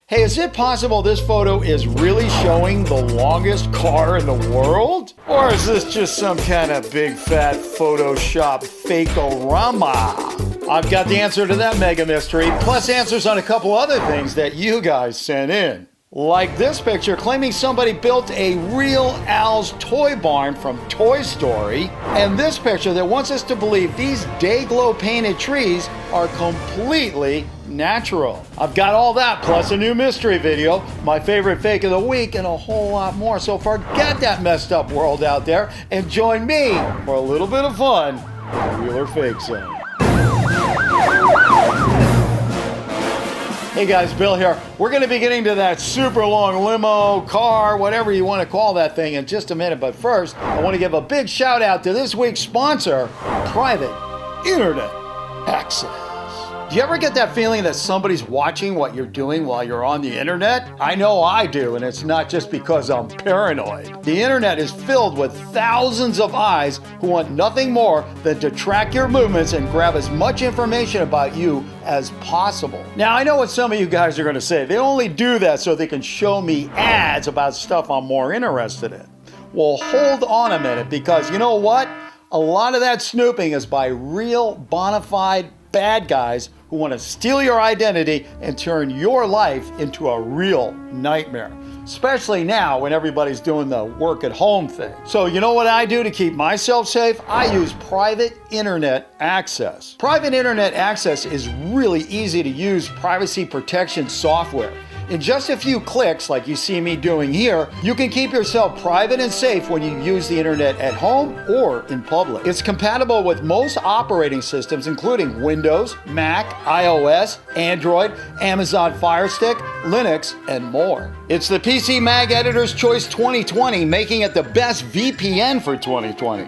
Hey, is it possible this photo is really showing the longest car in the world? Or is this just some kind of big fat Photoshop fake-orama? I've got the answer to that mega mystery, plus answers on a couple other things that you guys sent in. Like this picture claiming somebody built a real Als Toy Barn from Toy Story, and this picture that wants us to believe these day-glow painted trees are completely natural. I've got all that, plus a new mystery video, my favorite fake of the week, and a whole lot more. So forget that messed up world out there and join me for a little bit of fun in the Real or Fake Zone. Hey guys, Bill here. We're going to be getting to that super long limo, car, whatever you want to call that thing in just a minute. But first, I want to give a big shout out to this week's sponsor, Private Internet Access. Do you ever get that feeling that somebody's watching what you're doing while you're on the internet? I know I do, and it's not just because I'm paranoid. The internet is filled with thousands of eyes who want nothing more than to track your movements and grab as much information about you as possible. Now, I know what some of you guys are going to say. They only do that so they can show me ads about stuff I'm more interested in. Well, hold on a minute, because you know what? A lot of that snooping is by real bona fide bad guys who want to steal your identity and turn your life into a real nightmare. Especially now when everybody's doing the work at home thing. So you know what I do to keep myself safe? I use Private Internet Access. Private Internet Access is really easy to use privacy protection software. In just a few clicks, like you see me doing here, you can keep yourself private and safe when you use the internet at home or in public. It's compatible with most operating systems, including Windows, Mac, iOS, Android, Amazon Fire Stick, Linux, and more. It's the PC Mag Editor's Choice 2020, making it the best VPN for 2020.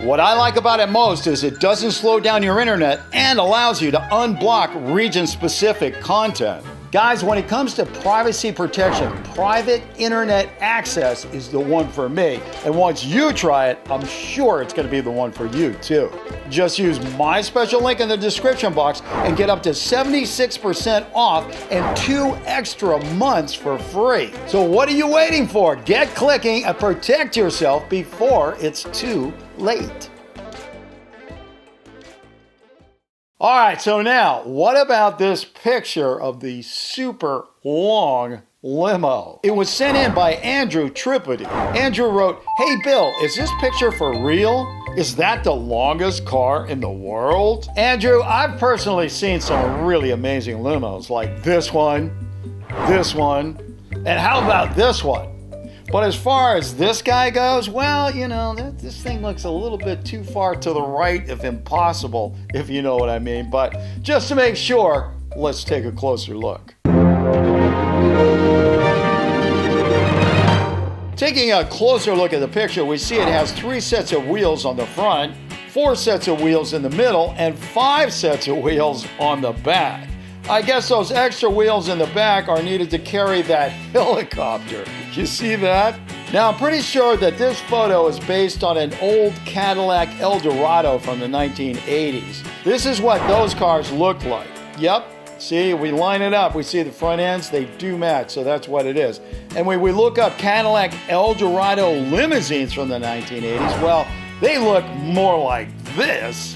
What I like about it most is it doesn't slow down your internet and allows you to unblock region-specific content. Guys, when it comes to privacy protection, Private Internet Access is the one for me. And once you try it, I'm sure it's going to be the one for you too. Just use my special link in the description box and get up to 76% off and 2 extra months for free. So what are you waiting for? Get clicking and protect yourself before it's too late. All right, so now, what about this picture of the super long limo? It was sent in by Andrew Tripodi. Andrew wrote, "Hey Bill, is this picture for real? Is that the longest car in the world?" Andrew, I've personally seen some really amazing limos, like this one, and how about this one? But as far as this guy goes, well, you know, this thing looks a little bit too far to the right, if impossible, if you know what I mean. But just to make sure, let's take a closer look. Taking a closer look at the picture, we see it has 3 sets of wheels on the front, 4 sets of wheels in the middle, and 5 sets of wheels on the back. I guess those extra wheels in the back are needed to carry that helicopter. You see that? Now, I'm pretty sure that this photo is based on an old Cadillac Eldorado from the 1980s. This is what those cars looked like. Yep. See, we line it up. We see the front ends. They do match, so that's what it is. And when we look up Cadillac Eldorado limousines from the 1980s, well, they look more like this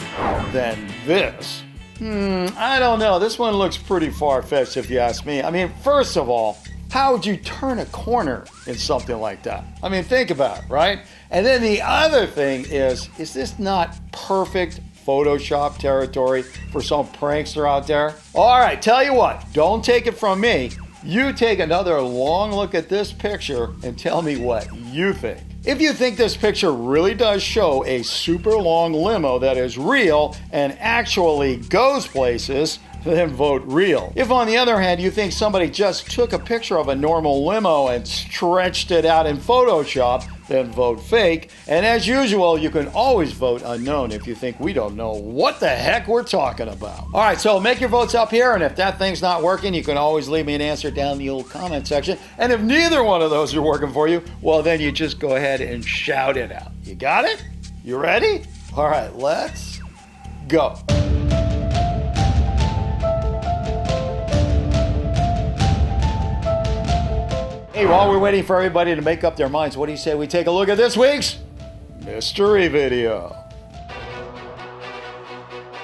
than this. I don't know. This one looks pretty far-fetched if you ask me. I mean, first of all, how would you turn a corner in something like that? I mean, think about it, right? And then the other thing is this not perfect Photoshop territory for some prankster out there? All right, tell you what, don't take it from me. You take another long look at this picture and tell me what you think. If you think this picture really does show a super long limo that is real and actually goes places, then vote real. If on the other hand you think somebody just took a picture of a normal limo and stretched it out in Photoshop, then vote fake. And as usual, you can always vote unknown if you think we don't know what the heck we're talking about. All right, so make your votes up here, and if that thing's not working, you can always leave me an answer down in the old comment section. And if neither one of those are working for you, well, then you just go ahead and shout it out. You got it? You ready? All right, let's go. Hey, while we're waiting for everybody to make up their minds, what do you say we take a look at this week's mystery video?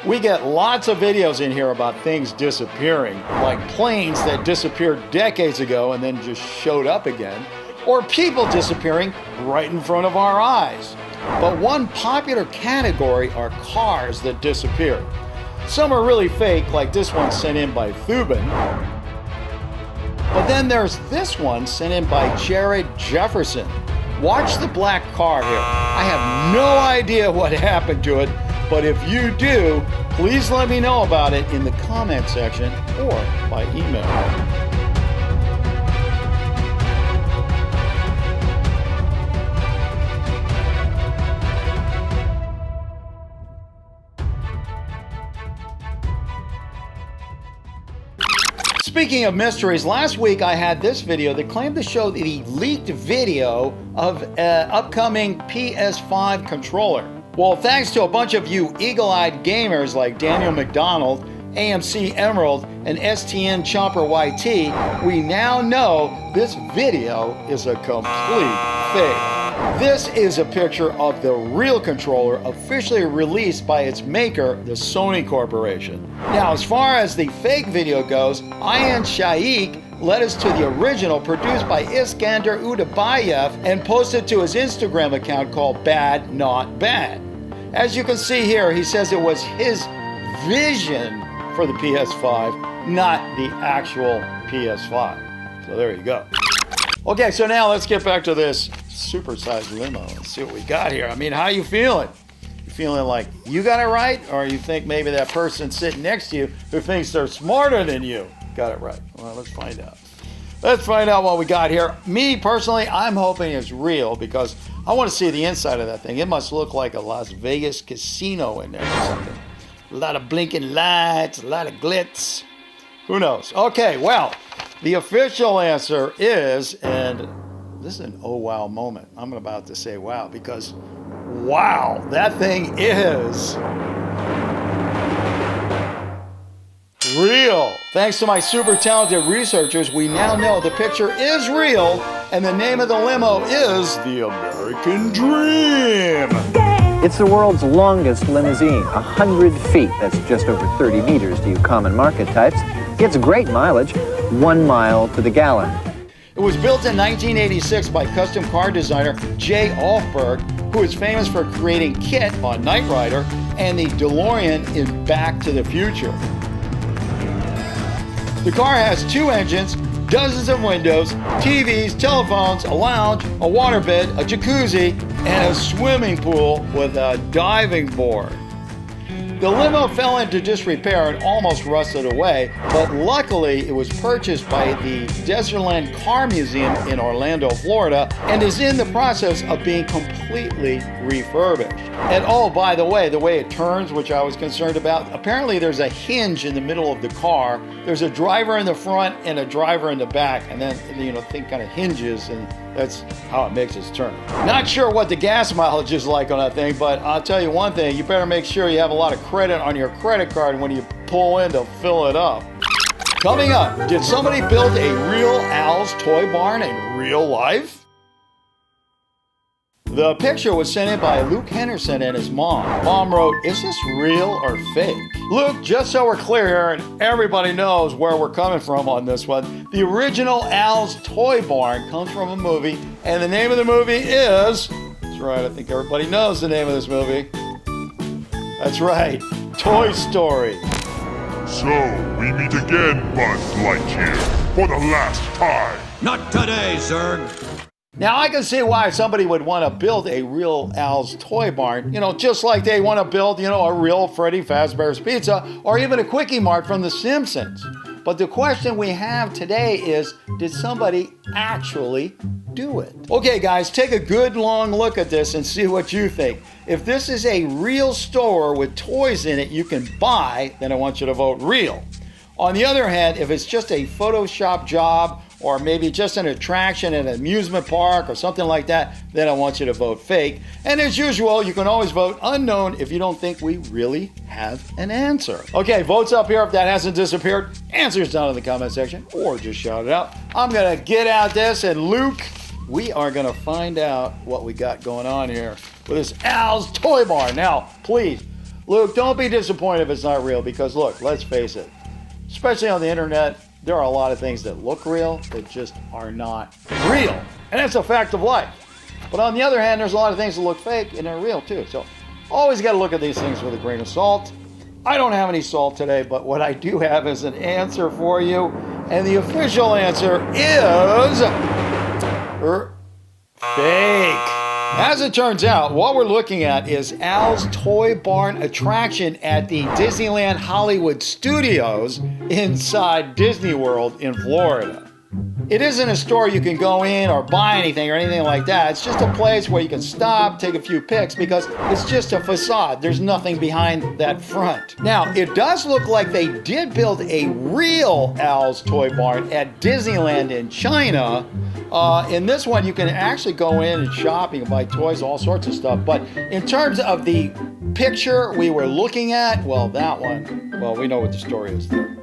We get lots of videos in here about things disappearing, like planes that disappeared decades ago and then just showed up again, or people disappearing right in front of our eyes. But one popular category are cars that disappear. Some are really fake, like this one sent in by Thuban. But then there's this one sent in by Jared Jefferson. Watch the black car here. I have no idea what happened to it, but if you do, please let me know about it in the comment section or by email. Speaking of mysteries, last week I had this video that claimed to show the leaked video of an upcoming PS5 controller. Well, thanks to a bunch of you eagle-eyed gamers like Daniel McDonald, AMC Emerald, and STN Chomper YT, we now know this video is a complete fake. This is a picture of the real controller officially released by its maker, the Sony Corporation. Now, as far as the fake video goes, Ayan Shaikh led us to the original produced by Iskander Udabayev and posted to his Instagram account called Bad Not Bad. As you can see here, he says it was his vision for the PS5, not the actual PS5. So there you go. Okay, so now let's get back to this supersized limo and see what we got here. I mean, how you feeling? You feeling like you got it right, or you think maybe that person sitting next to you who thinks they're smarter than you got it right? Well, let's find out. Let's find out what we got here. Me, personally, I'm hoping it's real because I want to see the inside of that thing. It must look like a Las Vegas casino in there or something. A lot of blinking lights, a lot of glitz. Who knows? Okay, well, the official answer is, and this is an oh wow moment. I'm about to say wow because wow, that thing is real. Thanks to my super talented researchers, we now know the picture is real and the name of the limo is the American Dream. It's the world's longest limousine, 100 feet. That's just over 30 meters to you common market types. Gets great mileage, 1 mile to the gallon. It was built in 1986 by custom car designer Jay Alfberg, who is famous for creating KITT on Knight Rider and the DeLorean in Back to the Future. The car has 2 engines, dozens of windows, TVs, telephones, a lounge, a waterbed, a jacuzzi, and a swimming pool with a diving board. The limo fell into disrepair and almost rusted away, but luckily it was purchased by the Desertland Car Museum in Orlando, Florida, and is in the process of being completely refurbished. And oh, by the way it turns, which I was concerned about, apparently there's a hinge in the middle of the car. There's a driver in the front and a driver in the back, and then, the thing kind of hinges, and that's how it makes its turn. Not sure what the gas mileage is like on that thing, but I'll tell you one thing, you better make sure you have a lot of credit on your credit card when you pull in to fill it up. Coming up, did somebody build a real Als Toy Barn in real life? The picture was sent in by Luke Henderson and his mom. Mom wrote, "Is this real or fake?" Luke, just so we're clear here and everybody knows where we're coming from on this one, the original Als Toy Barn comes from a movie, and the name of the movie is, that's right, I think everybody knows the name of this movie. That's right, Toy Story. So, we meet again, Buzz Lightyear, for the last time. Not today, Zurg. Now, I can see why somebody would want to build a real Als Toy Barn, just like they want to build, a real FREDDY FAZBEAR'S Pizza or even a Quickie Mart from The Simpsons. But the question we have today is, did somebody actually do it? Okay, guys, take a good long look at this and see what you think. If this is a real store with toys in it you can buy, then I want you to vote real. On the other hand, if it's just a Photoshop job or maybe just an attraction at an amusement park or something like that, then I want you to vote fake. And as usual, you can always vote unknown if you don't think we really have an answer. Okay, votes up here if that hasn't disappeared. Answers down in the comment section, or just shout it out. I'm gonna get out this, and Luke, we are gonna find out what we got going on here with this Als Toy Barn. Now, please, Luke, don't be disappointed if it's not real, because look, let's face it, especially on the internet, there are a lot of things that look real that just are not real. And that's a fact of life. But on the other hand, there's a lot of things that look fake and they're real too. So always got to look at these things with a grain of salt. I don't have any salt today, but what I do have is an answer for you. And the official answer is fake. As it turns out, what we're looking at is Al's Toy Barn attraction at the Disneyland Hollywood Studios inside Disney World in Florida. It isn't a store you can go in or buy anything or anything like that. It's just a place where you can stop, take a few pics, because it's just a facade. There's nothing behind that front. Now, it does look like they did build a real Al's Toy Barn at Disneyland in China. In this one, you can actually go in and shop, you can buy toys, all sorts of stuff. But in terms of the picture we were looking at, well, that one, well, we know what the story is there.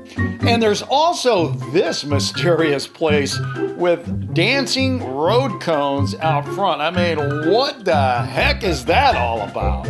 And there's also this mysterious place with dancing road cones out front. I mean, what the heck is that all about?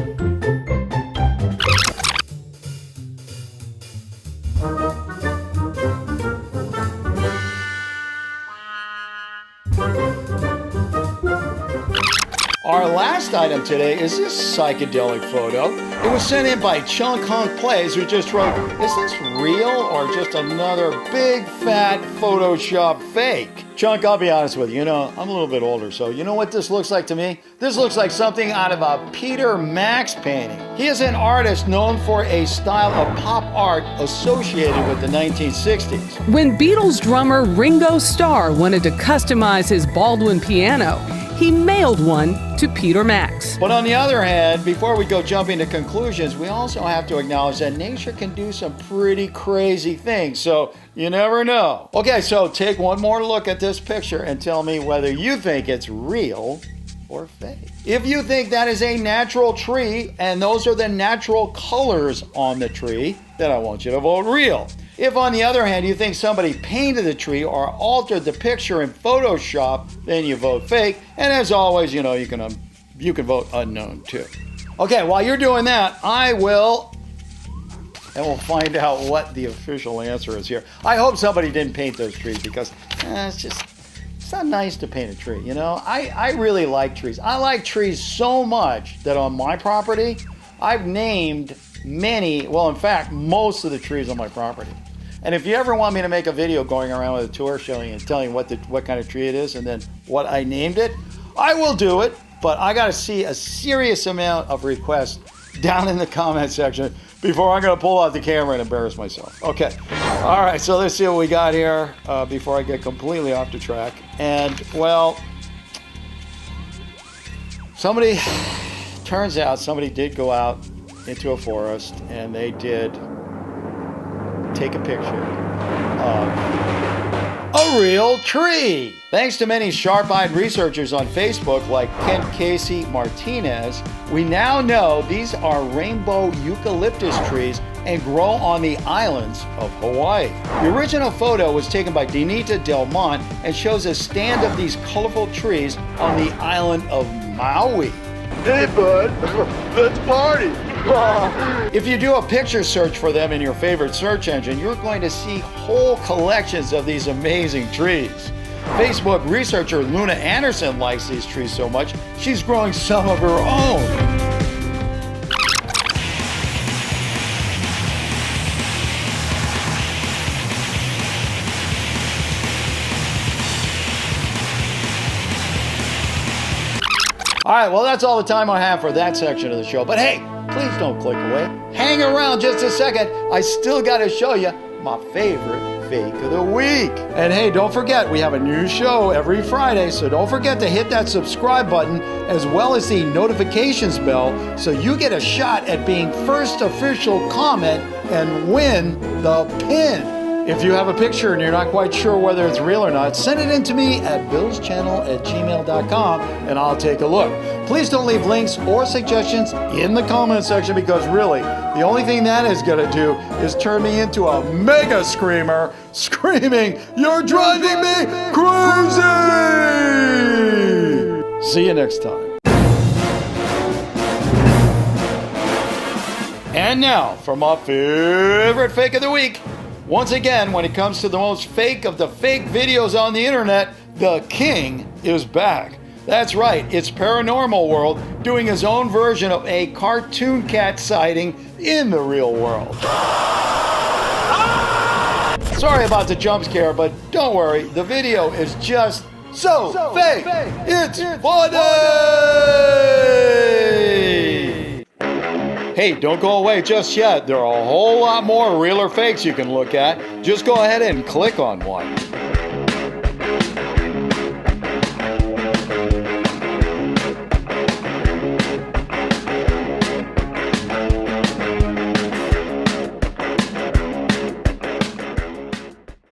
Our last item today is this psychedelic photo. It was sent in by Chunk Hunk Plays, who just wrote, is this real or just another big fat Photoshop fake? Chunk, I'll be honest with you, I'm a little bit older, so you know what this looks like to me? This looks like something out of a Peter Max painting. He is an artist known for a style of pop art associated with the 1960s. When Beatles drummer Ringo Starr wanted to customize his Baldwin piano, he mailed one to Peter Max. But on the other hand, before we go jumping to conclusions, we also have to acknowledge that nature can do some pretty crazy things, so you never know. Okay, so take one more look at this picture and tell me whether you think it's real or fake. If you think that is a natural tree and those are the natural colors on the tree, then I want you to vote real. If, on the other hand, you think somebody painted the tree or altered the picture in Photoshop, then you vote fake. And as always, you can vote unknown too. Okay, while you're doing that, and we'll find out what the official answer is here. I hope somebody didn't paint those trees, because it's not nice to paint a tree, I really like trees. I like trees so much that on my property, I've named in fact, most of the trees on my property. And if you ever want me to make a video going around with a tour showing and telling what kind of tree it is and then what I named it, I will do it, but I got to see a serious amount of requests down in the comment section before I'm going to pull out the camera and embarrass myself. Okay. All right, so let's see what we got here before I get completely off the track. And, well, turns out somebody did go out into a forest and they did take a picture of a real tree. Thanks to many sharp-eyed researchers on Facebook like Kent Casey Martinez, we now know these are rainbow eucalyptus trees and grow on the islands of Hawaii. The original photo was taken by Denita Del Monte and shows a stand of these colorful trees on the island of Maui. Hey bud, let's party! If you do a picture search for them in your favorite search engine, you're going to see whole collections of these amazing trees. Facebook researcher Luna Anderson likes these trees so much, she's growing some of her own. All right, well, that's all the time I have for that section of the show. But hey, please don't click away. Hang around just a second. I still got to show you my favorite fake of the week. And hey, don't forget, we have a new show every Friday, so don't forget to hit that subscribe button as well as the notifications bell so you get a shot at being first official comment and win the pin. If you have a picture and you're not quite sure whether it's real or not, send it in to me at billschannel@gmail.com and I'll take a look. Please don't leave links or suggestions in the comment section because really, the only thing that is going to do is turn me into a mega screamer screaming, "You're driving me crazy!" See you next time. And now, for my favorite fake of the week. Once again, when it comes to the most fake of the fake videos on the internet, the king is back. That's right, it's Paranormal World doing his own version of a cartoon cat sighting in the real world. Sorry about the jump scare, but don't worry, the video is just so fake. It's funny! Hey, don't go away just yet. There are a whole lot more real or fakes you can look at. Just go ahead and click on one.